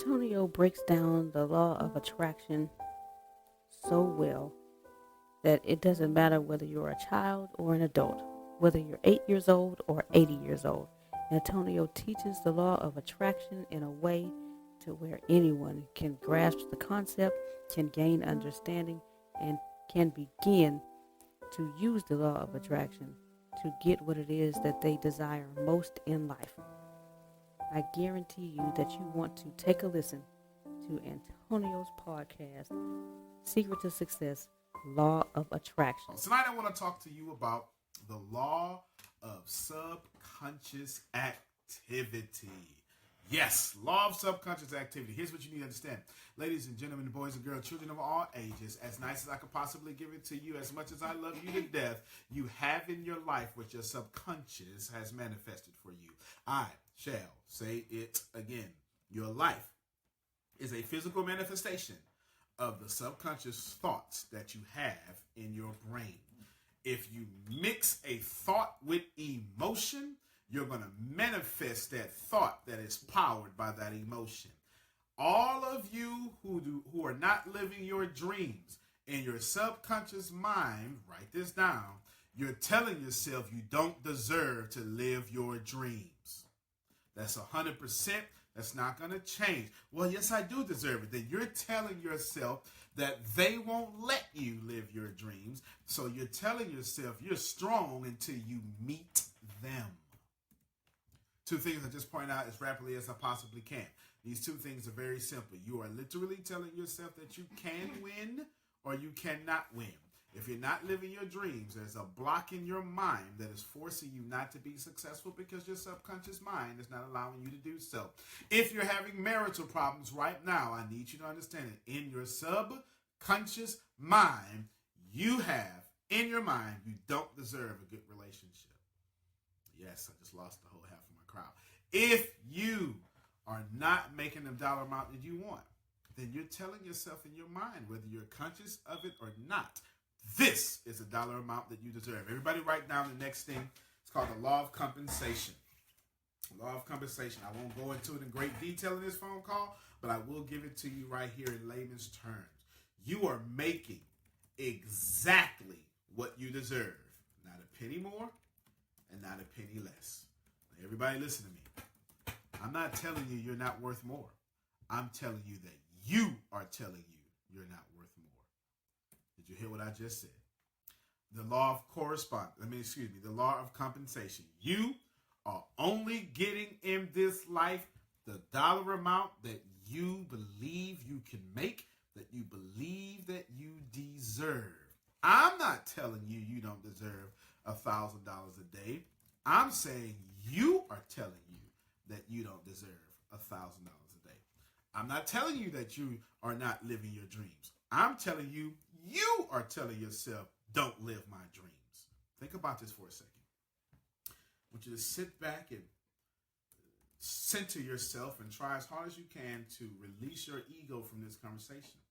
Antonio breaks down the law of attraction so well that it doesn't matter whether you're a child or an adult, whether you're 8 years old or 80 years old. Antonio teaches the law of attraction in a way to where anyone can grasp the concept, can gain understanding, and can begin to use the law of attraction to get what it is that they desire most in life. I guarantee you that you want to take a listen to Antonio's podcast, Secret to Success, Law of Attraction. Tonight I want to talk to you about the law of subconscious activity. Yes, law of subconscious activity. Here's what you need to understand. Ladies and gentlemen, boys and girls, children of all ages, as nice as I could possibly give it to you, as much as I love you to death, you have in your life what your subconscious has manifested for you. I shall say it again. Your life is a physical manifestation of the subconscious thoughts that you have in your brain. If you mix a thought with emotion, you're going to manifest that thought that is powered by that emotion. All of you who are not living your dreams, in your subconscious mind, write this down, you're telling yourself you don't deserve to live your dreams. That's 100%. That's not going to change. Well, yes, I do deserve it. Then you're telling yourself that they won't let you live your dreams. So you're telling yourself you're strong until you meet them. Two things I just point out as rapidly as I possibly can. These two things are very simple. You are literally telling yourself that you can win or you cannot win. If you're not living your dreams, there's a block in your mind that is forcing you not to be successful because your subconscious mind is not allowing you to do so. If you're having marital problems right now, I need you to understand it. In your subconscious mind, you have, in your mind, you don't deserve a good relationship. Yes, I just lost the whole half of my crowd. If you are not making the dollar amount that you want, then you're telling yourself in your mind, whether you're conscious of it or not, this is a dollar amount that you deserve. Everybody write down the next thing. It's called the law of compensation. Law of compensation. I won't go into it in great detail in this phone call, but I will give it to you right here in layman's terms. You are making exactly what you deserve. Not a penny more and not a penny less. Now, everybody listen to me. I'm not telling you you're not worth more. I'm telling you that you are telling you you're not worth more. Did you hear what I just said? The law of the law of compensation. You are only getting in this life the dollar amount that you believe you can make, that you believe that you deserve. I'm not telling you you don't deserve $1,000 a day. I'm saying you are telling you that you don't deserve $1,000 a day. I'm not telling you that you are not living your dreams. I'm telling you, you are telling yourself, don't live my dreams. Think about this for a second. I want you to sit back and center yourself and try as hard as you can to release your ego from this conversation.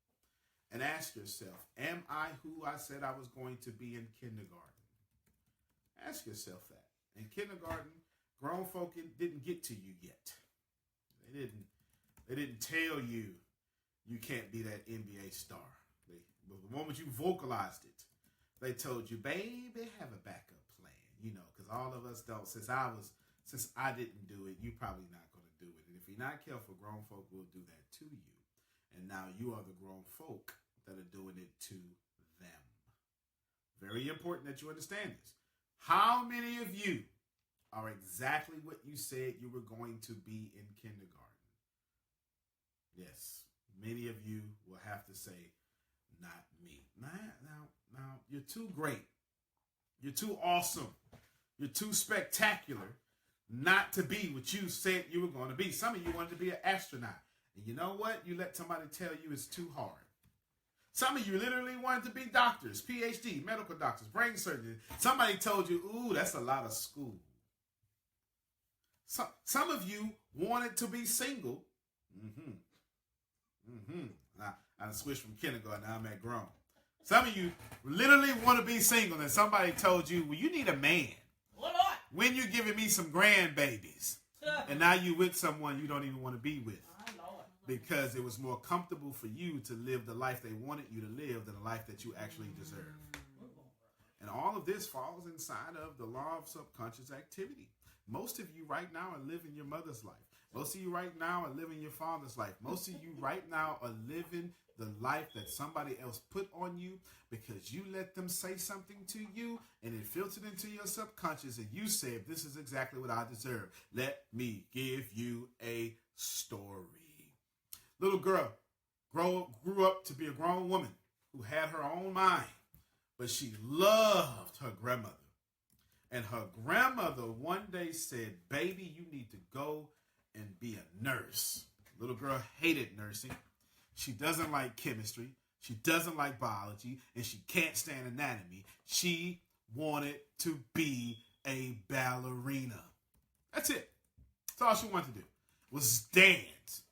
And ask yourself, am I who I said I was going to be in kindergarten? Ask yourself that. In kindergarten, grown folk didn't get to you yet. They didn't tell you you can't be that NBA star. The moment you vocalized it, they told you, baby, have a backup plan. Because all of us don't. Since I didn't do it, you're probably not going to do it. And if you're not careful, grown folk will do that to you. And now you are the grown folk that are doing it to them. Very important that you understand this. How many of you are exactly what you said you were going to be in kindergarten? Yes, many of you will have to say, not me. Now, you're too great. You're too awesome. You're too spectacular not to be what you said you were going to be. Some of you wanted to be an astronaut. And you know what? You let somebody tell you it's too hard. Some of you literally wanted to be doctors, PhD, medical doctors, brain surgeons. Somebody told you, ooh, that's a lot of school. Some of you wanted to be single. I switched from kindergarten, now I'm at grown. Some of you literally want to be single, and somebody told you, well, you need a man. What? When you're giving me some grandbabies. And now you with someone you don't even want to be with. because it was more comfortable for you to live the life they wanted you to live than the life that you actually deserve. And all of this falls inside of the law of subconscious activity. Most of you right now are living your mother's life. Most of you right now are living your father's life. Most of you right now are living the life that somebody else put on you because you let them say something to you and it filtered into your subconscious and you said, this is exactly what I deserve. Let me give you a story. Little girl grew up to be a grown woman who had her own mind, but she loved her grandmother. And her grandmother one day said, baby, you need to go and be a nurse. Little girl hated nursing. She doesn't like chemistry. She doesn't like biology. And she can't stand anatomy. She wanted to be a ballerina. That's it. That's all she wanted to do was dance.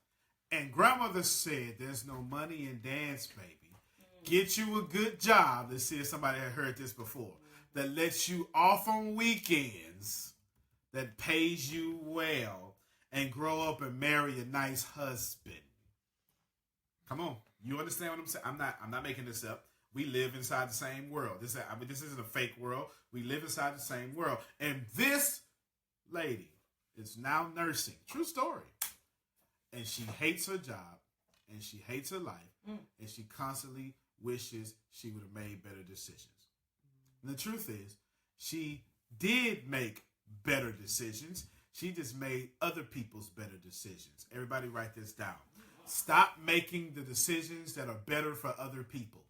And grandmother said, there's no money in dance, baby. Get you a good job. Let's see if somebody had heard this before. That lets you off on weekends, that pays you well, and grow up and marry a nice husband. Come on. You understand what I'm saying? I'm not making this up. We live inside the same world. This isn't a fake world. We live inside the same world. And this lady is now nursing. True story. And she hates her job, and she hates her life, and she constantly wishes she would have made better decisions. And the truth is, she did make better decisions. She just made other people's better decisions. Everybody write this down. Stop making the decisions that are better for other people.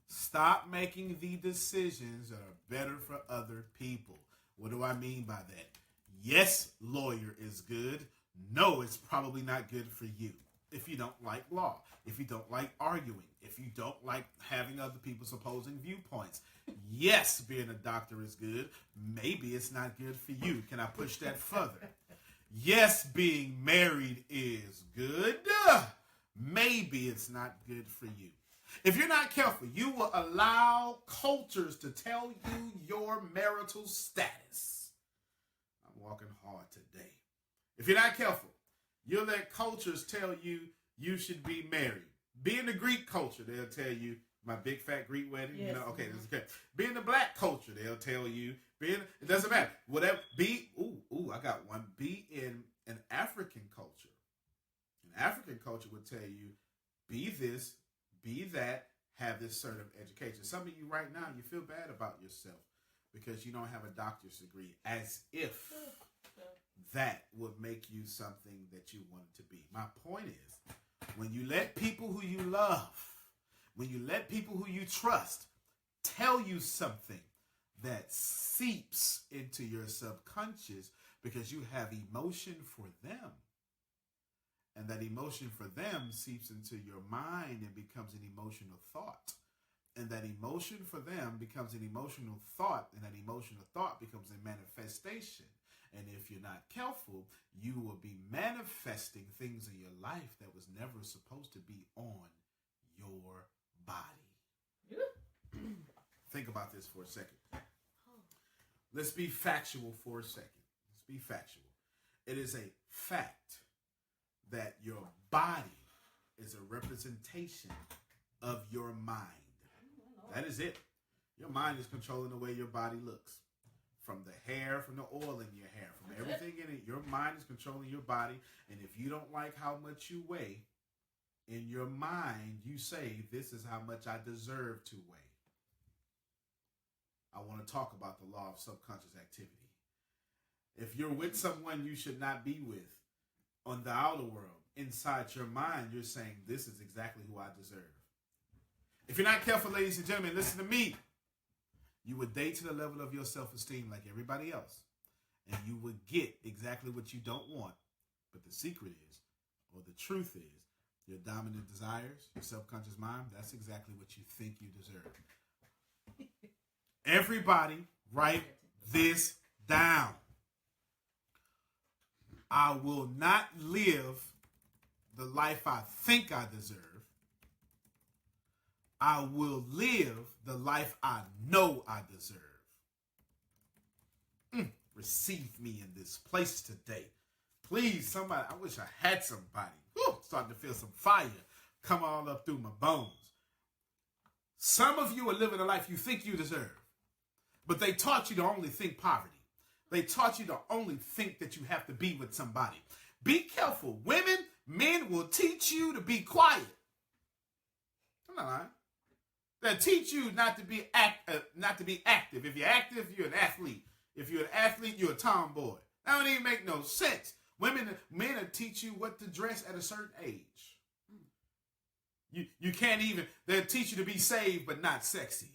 Stop making the decisions that are better for other people. What do I mean by that? Yes, lawyer is good. No, it's probably not good for you. If you don't like law, if you don't like arguing, if you don't like having other people's opposing viewpoints. Yes, being a doctor is good. Maybe it's not good for you. Can I push that further? Yes, being married is good. Maybe it's not good for you. If you're not careful, you will allow cultures to tell you your marital status. I'm walking hard today. If you're not careful, you'll let cultures tell you you should be married. Be in the Greek culture, they'll tell you, my big fat Greek wedding, yes. Okay, this is okay. Be in the black culture, they'll tell you, it doesn't matter. Whatever, I got one. Be in an African culture. An African culture would tell you, be this, be that, have this certain education. Some of you right now, you feel bad about yourself because you don't have a doctor's degree, as if that would make you something that you wanted to be. My point is, when you let people who you love, when you let people who you trust tell you something that seeps into your subconscious because you have emotion for them, and that emotion for them seeps into your mind and becomes an emotional thought, and that emotion for them becomes an emotional thought, and that emotional thought becomes a manifestation. And if you're not careful, you will be manifesting things in your life that was never supposed to be on your body. Think about this for a second. Let's be factual for a second. Let's be factual. It is a fact that your body is a representation of your mind. That is it. Your mind is controlling the way your body looks. From the hair, from the oil in your hair, from everything in it, your mind is controlling your body. And if you don't like how much you weigh, in your mind, you say, this is how much I deserve to weigh. I want to talk about the law of subconscious activity. If you're with someone you should not be with on the outer world, inside your mind, you're saying, this is exactly who I deserve. If you're not careful, ladies and gentlemen, listen to me. You would date to the level of your self-esteem like everybody else. And you would get exactly what you don't want. But the secret is, or the truth is, your dominant desires, your subconscious mind, that's exactly what you think you deserve. Everybody write this down. I will not live the life I think I deserve. I will live the life I know I deserve. Receive me in this place today. Please, somebody, I wish I had somebody. Whew, starting to feel some fire come all up through my bones. Some of you are living a life you think you deserve, but they taught you to only think poverty. They taught you to only think that you have to be with somebody. Be careful. Women, men will teach you to be quiet. I'm not lying. They'll teach you not to be active. If you're active, you're an athlete. If you're an athlete, you're a tomboy. That don't even make no sense. Men will teach you what to dress at a certain age. You can't even, they'll teach you to be saved but not sexy.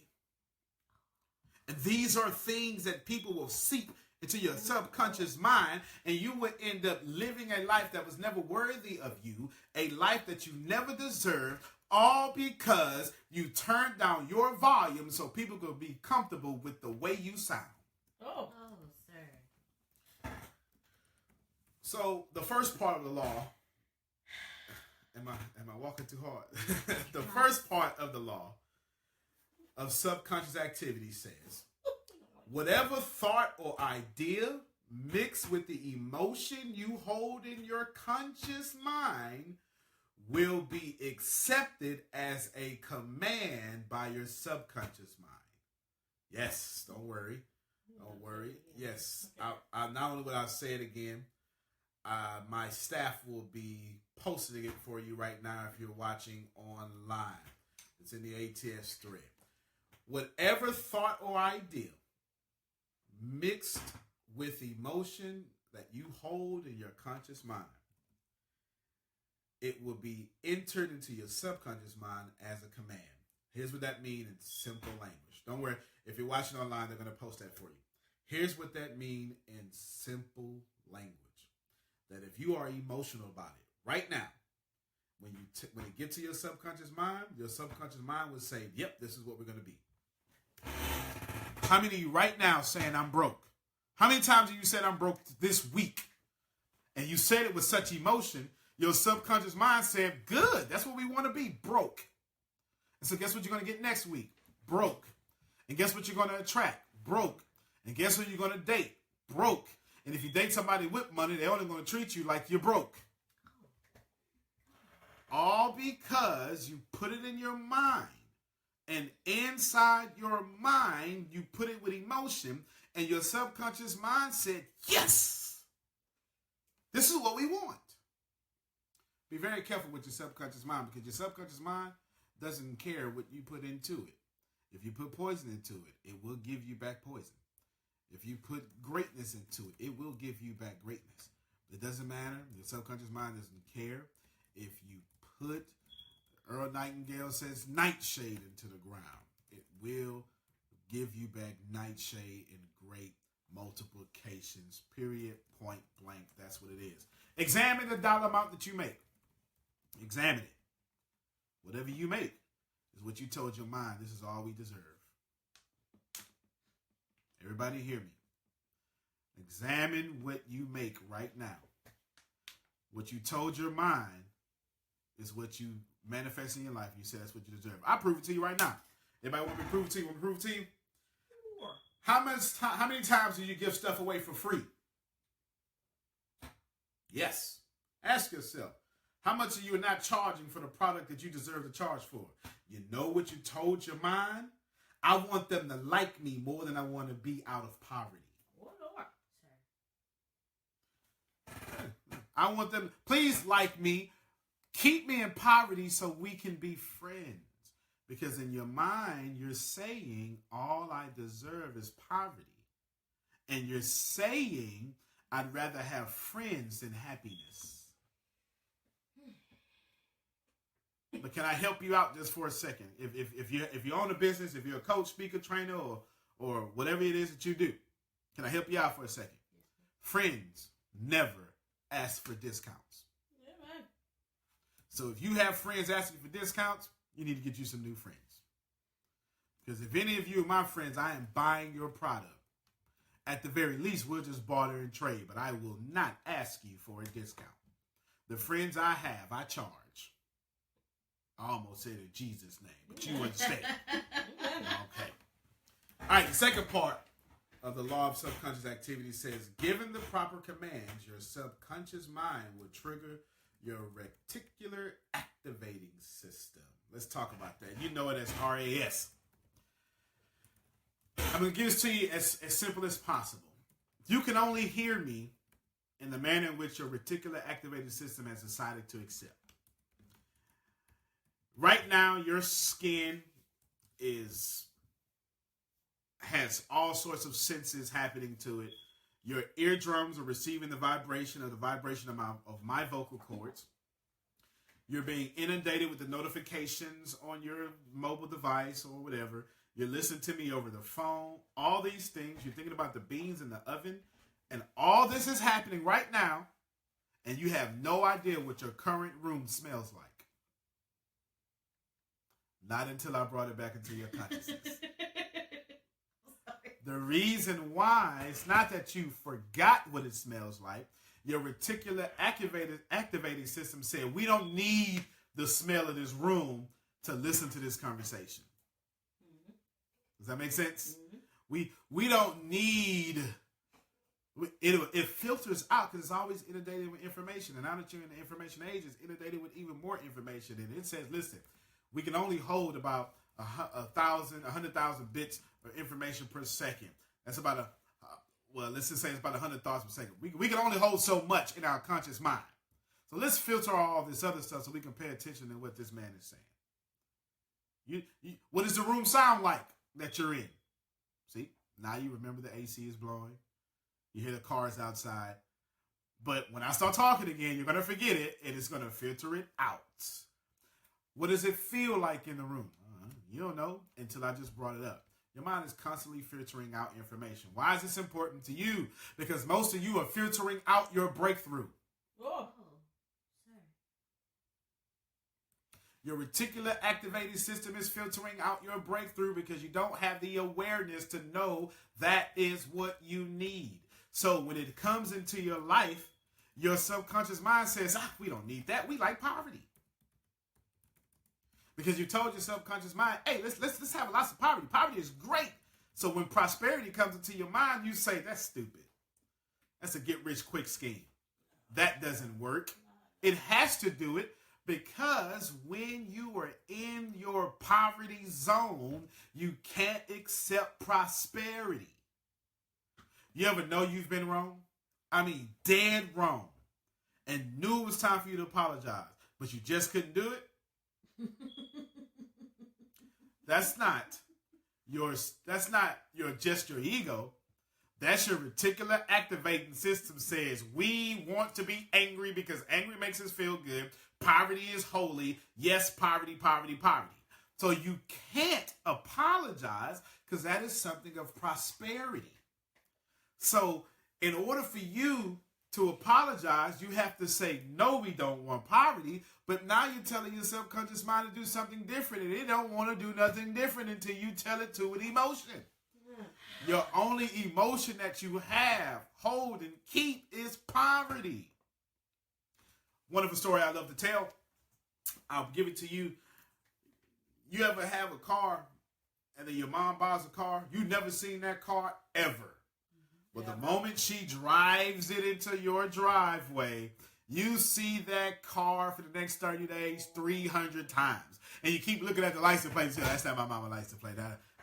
And these are things that people will seep into your subconscious mind, and you would end up living a life that was never worthy of you, a life that you never deserved, all because you turned down your volume so people could be comfortable with the way you sound. Oh, sir. So the first part of the law, am I walking too hard? The first part of the law of subconscious activity says, whatever thought or idea mixed with the emotion you hold in your conscious mind will be accepted as a command by your subconscious mind. Yes, don't worry. Don't worry. Yes, I not only will I say it again, my staff will be posting it for you right now if you're watching online. It's in the ATS thread. Whatever thought or idea mixed with emotion that you hold in your conscious mind, it will be entered into your subconscious mind as a command. Here's what that means in simple language. Don't worry. If you're watching online, they're going to post that for you. Here's what that means in simple language. That if you are emotional about it right now, when it gets to your subconscious mind will say, yep, this is what we're going to be. How many of you right now saying I'm broke? How many times have you said I'm broke this week? And you said it with such emotion, your subconscious mind said, good, that's what we want to be, broke. And so guess what you're going to get next week? Broke. And guess what you're going to attract? Broke. And guess who you're going to date? Broke. And if you date somebody with money, they're only going to treat you like you're broke. All because you put it in your mind. And inside your mind, you put it with emotion. And your subconscious mind said, yes, this is what we want. Be very careful with your subconscious mind, because your subconscious mind doesn't care what you put into it. If you put poison into it, it will give you back poison. If you put greatness into it, it will give you back greatness. It doesn't matter. Your subconscious mind doesn't care. If you put, Earl Nightingale says, nightshade into the ground, it will give you back nightshade in great multiplications, period, point blank. That's what it is. Examine the dollar amount that you make. Examine it. Whatever you make is what you told your mind. This is all we deserve. Everybody hear me. Examine what you make right now. What you told your mind is what you manifest in your life. You said that's what you deserve. I'll prove it to you right now. Everybody want me to prove it to you? Want me to prove it to you? Sure. How many times do you give stuff away for free? Yes. Ask yourself. How much are you not charging for the product that you deserve to charge for? You know what you told your mind? I want them to like me more than I want to be out of poverty. Oh, Lord. I want them, please like me. Keep me in poverty so we can be friends. Because in your mind, you're saying all I deserve is poverty. And you're saying I'd rather have friends than happiness. But can I help you out just for a second? If you own a business, if you're a coach, speaker, trainer, or whatever it is that you do, can I help you out for a second? Friends never ask for discounts. Yeah, man. So if you have friends asking for discounts, you need to get you some new friends. Because if any of you are my friends, I am buying your product. At the very least, we'll just barter and trade, but I will not ask you for a discount. The friends I have, I charge. I almost said in Jesus' name, but you understand. Okay. All right, the second part of the law of subconscious activity says, given the proper commands, your subconscious mind will trigger your reticular activating system. Let's talk about that. You know it as RAS. I'm going to give this to you as simple as possible. You can only hear me in the manner in which your reticular activating system has decided to accept. Right now, your skin has all sorts of senses happening to it. Your eardrums are receiving the vibration of my vocal cords. You're being inundated with the notifications on your mobile device or whatever. You're listening to me over the phone. All these things. You're thinking about the beans in the oven. And all this is happening right now. And you have no idea what your current room smells like. Not until I brought it back into your consciousness. The reason why, it's not that you forgot what it smells like. Your reticular activating system said, we don't need the smell of this room to listen to this conversation. Mm-hmm. Does that make sense? Mm-hmm. We don't need... It filters out because it's always inundated with information. And now that you're in the information age, it's inundated with even more information. And it says, listen, we can only hold about 100,000 bits of information per second. That's about let's just say it's about 100 thoughts per second. We can only hold so much in our conscious mind. So let's filter all this other stuff so we can pay attention to what this man is saying. What does the room sound like that you're in? See, now you remember the AC is blowing. You hear the cars outside. But when I start talking again, you're going to forget it, and it's going to filter it out. What does it feel like in the room? You don't know until I just brought it up. Your mind is constantly filtering out information. Why is this important to you? Because most of you are filtering out your breakthrough. Oh, sorry. Your reticular activating system is filtering out your breakthrough because you don't have the awareness to know that is what you need. So when it comes into your life, your subconscious mind says, we don't need that. We like poverty. Because you told your subconscious mind, hey, let's have lots of poverty. Poverty is great. So when prosperity comes into your mind, you say, that's stupid. That's a get-rich-quick scheme. That doesn't work. It has to do it because when you are in your poverty zone, you can't accept prosperity. You ever know you've been wrong? I mean, dead wrong. And knew it was time for you to apologize, but you just couldn't do it? That's not your ego. That's your reticular activating system says we want to be angry because angry makes us feel good. Poverty is holy. Yes, poverty, poverty, poverty. So you can't apologize because that is something of prosperity. So in order for you to apologize, you have to say, no, we don't want poverty. But now you're telling your subconscious mind to do something different. And it don't want to do nothing different until you tell it to with emotion. Your only emotion that you have, hold, and keep is poverty. Wonderful story I love to tell. I'll give it to you. You ever have a car and then your mom buys a car? You've never seen that car ever. But the moment she drives it into your driveway, you see that car for the next 30 days 300 times. And you keep looking at the license plate and say, that's not my mama license plate.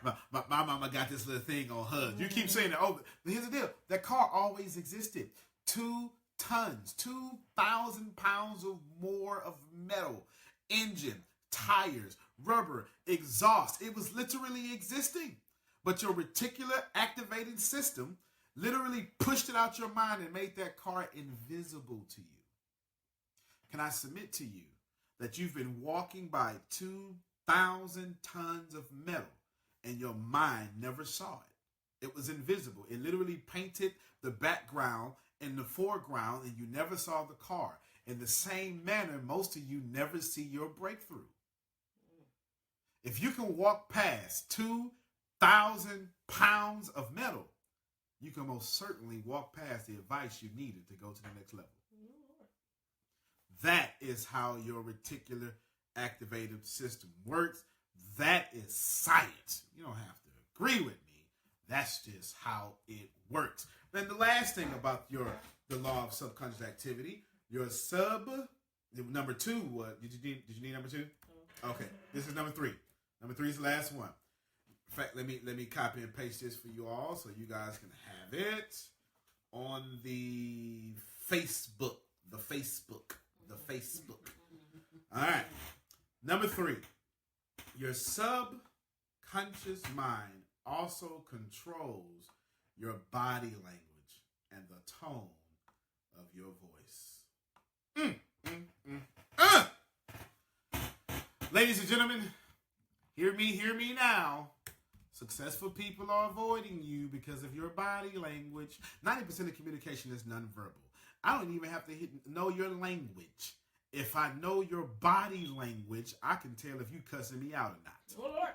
My mama got this little thing on her. You keep saying it over. But here's the deal. That car always existed. 2 tons, 2,000 pounds of more of metal, engine, tires, rubber, exhaust. It was literally existing. But your reticular activating system literally pushed it out your mind and made that car invisible to you. Can I submit to you that you've been walking by 2,000 tons of metal and your mind never saw it? It was invisible. It literally painted the background and the foreground and you never saw the car. In the same manner, most of you never see your breakthrough. If you can walk past 2,000 pounds of metal, you can most certainly walk past the advice you needed to go to the next level. That is how your reticular activating system works. That is science. You don't have to agree with me. That's just how it works. Then the last thing about the law of subconscious activity, your number two. What did you need number two? Okay, this is number three. Number three is the last one. In fact, let me copy and paste this for you all so you guys can have it on the Facebook. The Facebook. All right. Number three, your subconscious mind also controls your body language and the tone of your voice. Ladies and gentlemen, hear me now. Successful people are avoiding you because of your body language. 90% of communication is nonverbal. I don't even have to know your language. If I know your body language, I can tell if you cussing me out or not. Oh, Lord.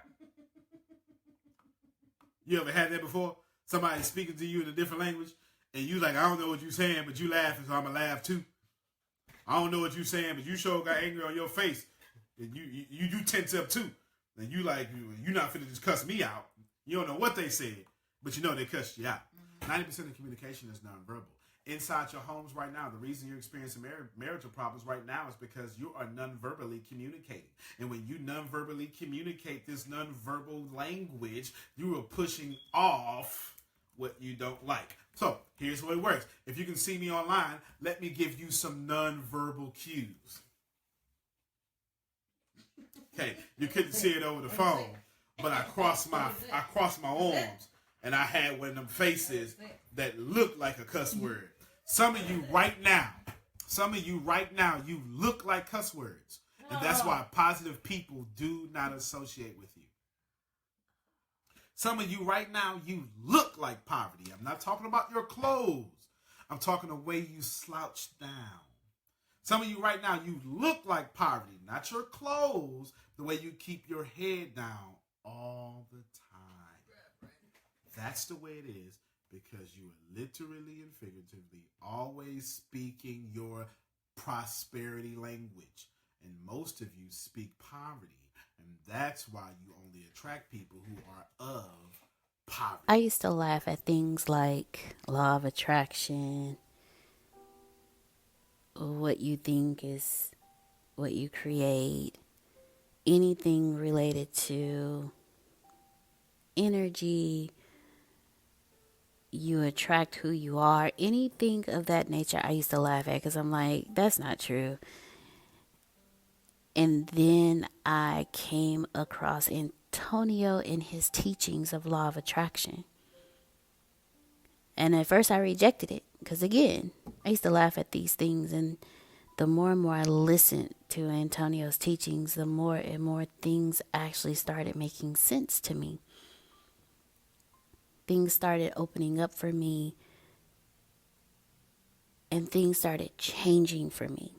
You ever had that before? Somebody speaking to you in a different language, and you like, I don't know what you're saying, but you laughing, so I'm going to laugh too. I don't know what you're saying, but you sure got angry on your face. And you tense up too. And you like, you're not finna just cuss me out. You don't know what they said, but you know they cussed you out. 90% of communication is nonverbal. Inside your homes right now, the reason you're experiencing marital problems right now is because you are nonverbally communicating. And when you nonverbally communicate this nonverbal language, you are pushing off what you don't like. So here's the way it works. If you can see me online, let me give you some nonverbal cues. Okay, you couldn't see it over the phone, but I crossed my arms, and I had one of them faces that looked like a cuss word. Some of you right now, you look like cuss words, and that's why positive people do not associate with you. Some of you right now, you look like poverty. I'm not talking about your clothes. I'm talking the way you slouch down. Some of you right now, you look like poverty, not your clothes, the way you keep your head down all the time. That's the way it is because you are literally and figuratively always speaking your prosperity language. And most of you speak poverty. And that's why you only attract people who are of poverty. I used to laugh at things like law of attraction. What you think is what you create. Anything related to energy, you attract who you are. Anything of that nature I used to laugh at because I'm like, that's not true. And then I came across Antonio in his teachings of law of attraction. And at first I rejected it because, again, I used to laugh at these things. And the more and more I listened to Antonio's teachings, the more and more things actually started making sense to me. Things started opening up for me, and things started changing for me.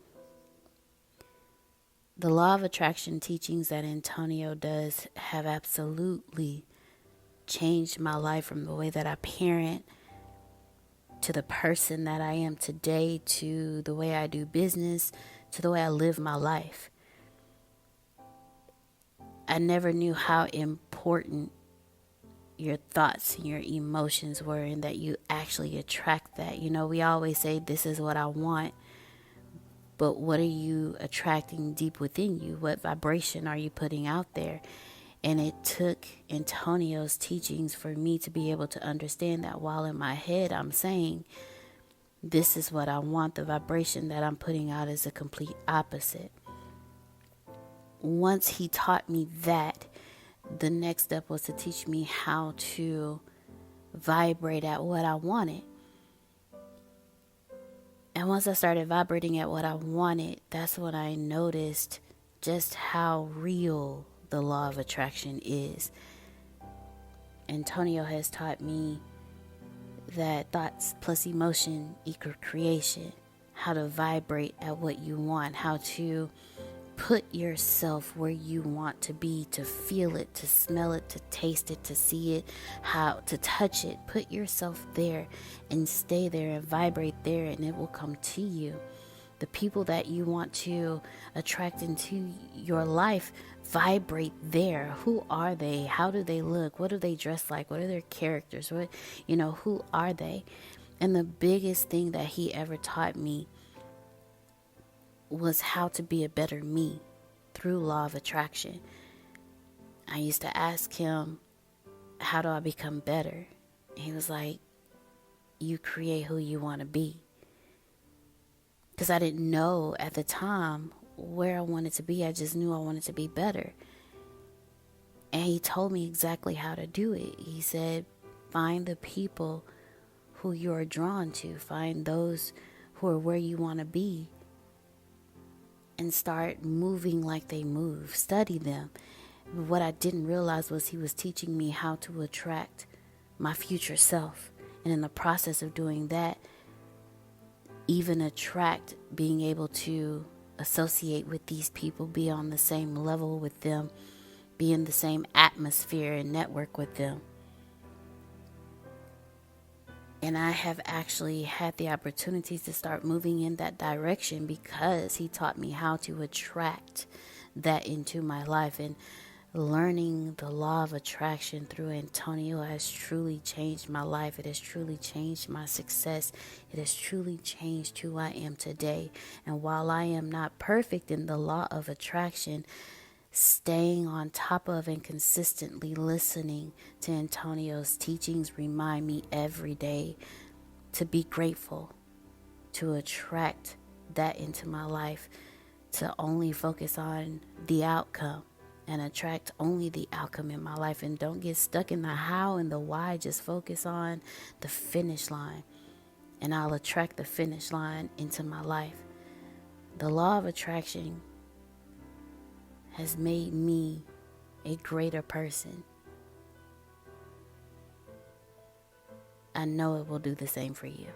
The law of attraction teachings that Antonio does have absolutely changed my life, from the way that I parent to the person that I am today, to the way I do business, to the way I live my life. I never knew how important your thoughts and your emotions were, and that you actually attract that. You know, we always say, this is what I want. But what are you attracting deep within you? What vibration are you putting out there? And it took Antonio's teachings for me to be able to understand that while in my head I'm saying, this is what I want, the vibration that I'm putting out is a complete opposite. Once he taught me that, the next step was to teach me how to vibrate at what I wanted. And once I started vibrating at what I wanted, that's when I noticed just how real the law of attraction is. Antonio has taught me that thoughts plus emotion equal creation. How to vibrate at what you want. How to put yourself where you want to be, to feel it, to smell it, to taste it, to see it, how to touch it. Put yourself there and stay there and vibrate there, and it will come to you. The people that you want to attract into your life vibrate there. Who are they? How do they look? What do they dress like? What are their characters? Who are they? And the biggest thing that he ever taught me was how to be a better me through law of attraction. I used to ask him, how do I become better? He was like, you create who you want to be. Because I didn't know at the time where I wanted to be. I just knew I wanted to be better. And he told me exactly how to do it. He said, find the people who you are drawn to. Find those who are where you want to be. And start moving like they move. Study them. But what I didn't realize was he was teaching me how to attract my future self. And in the process of doing that, even attract being able to associate with these people, be on the same level with them, be in the same atmosphere and network with them. And I have actually had the opportunities to start moving in that direction because he taught me how to attract that into my life. And learning the law of attraction through Antonio has truly changed my life. It has truly changed my success. It has truly changed who I am today. And while I am not perfect in the law of attraction, staying on top of and consistently listening to Antonio's teachings remind me every day to be grateful, to attract that into my life, to only focus on the outcome and attract only the outcome in my life, and don't get stuck in the how and the why. Just focus on the finish line, and I'll attract the finish line into my life. The law of attraction has made me a greater person. I know it will do the same for you.